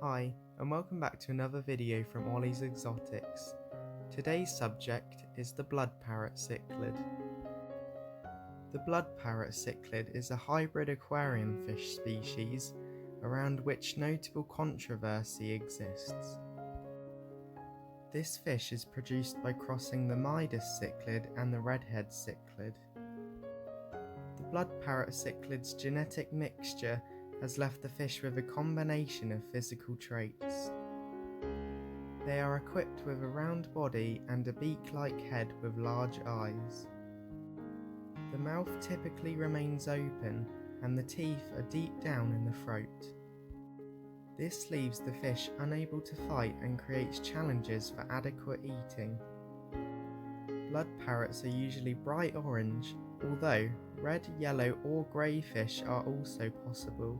Hi, and welcome back to another video from Ollie's Exotics. Today's subject is the blood parrot cichlid. The blood parrot cichlid is a hybrid aquarium fish species around which notable controversy exists. This fish is produced by crossing the Midas cichlid and the redhead cichlid. The blood parrot cichlid's genetic mixture has left the fish with a combination of physical traits. They are equipped with a round body and a beak-like head with large eyes. The mouth typically remains open and the teeth are deep down in the throat. This leaves the fish unable to fight and creates challenges for adequate eating. Blood parrots are usually bright orange, although red, yellow or grey fish are also possible.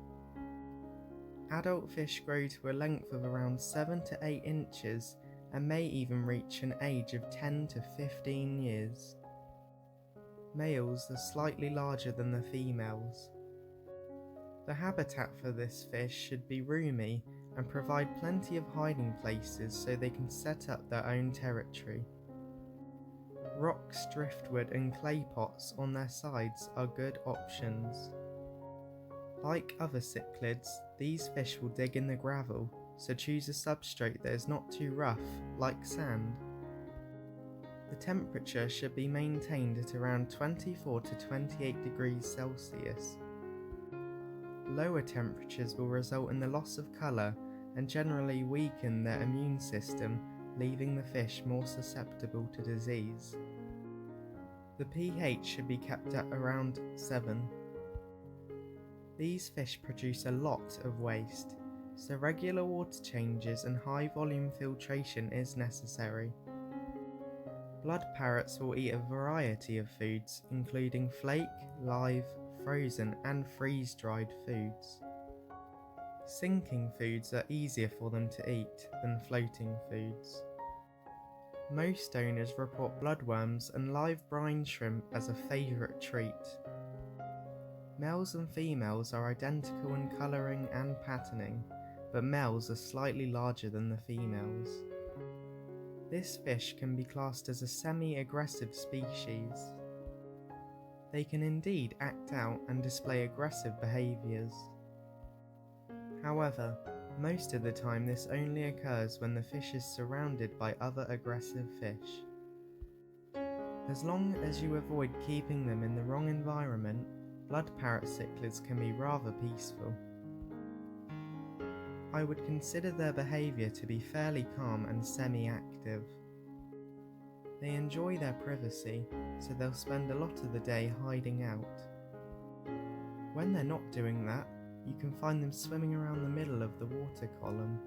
Adult fish grow to a length of around 7 to 8 inches and may even reach an age of 10 to 15 years. Males are slightly larger than the females. The habitat for this fish should be roomy and provide plenty of hiding places so they can set up their own territory. Rocks, driftwood and clay pots on their sides are good options. Like other cichlids, these fish will dig in the gravel, so choose a substrate that is not too rough, like sand. The temperature should be maintained at around 24 to 28 degrees Celsius. Lower temperatures will result in the loss of colour and generally weaken their immune system, leaving the fish more susceptible to disease. The pH should be kept at around 7. These fish produce a lot of waste, so regular water changes and high volume filtration is necessary. Blood parrots will eat a variety of foods, including flake, live, frozen and freeze-dried foods. Sinking foods are easier for them to eat than floating foods. Most owners report bloodworms and live brine shrimp as a favourite treat. Males and females are identical in colouring and patterning, but males are slightly larger than the females. This fish can be classed as a semi-aggressive species. They can indeed act out and display aggressive behaviours. However, most of the time this only occurs when the fish is surrounded by other aggressive fish. As long as you avoid keeping them in the wrong environment, blood parrot cichlids can be rather peaceful. I would consider their behaviour to be fairly calm and semi-active. They enjoy their privacy, so they'll spend a lot of the day hiding out. When they're not doing that, you can find them swimming around the middle of the water column.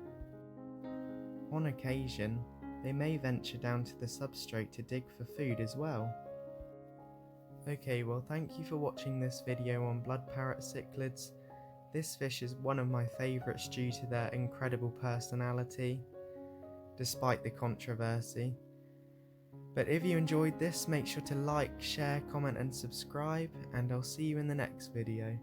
On occasion, they may venture down to the substrate to dig for food as well. Okay, well thank you for watching this video on blood parrot cichlids. This fish is one of my favourites due to their incredible personality, despite the controversy. But if you enjoyed this, make sure to like, share, comment and subscribe, and I'll see you in the next video.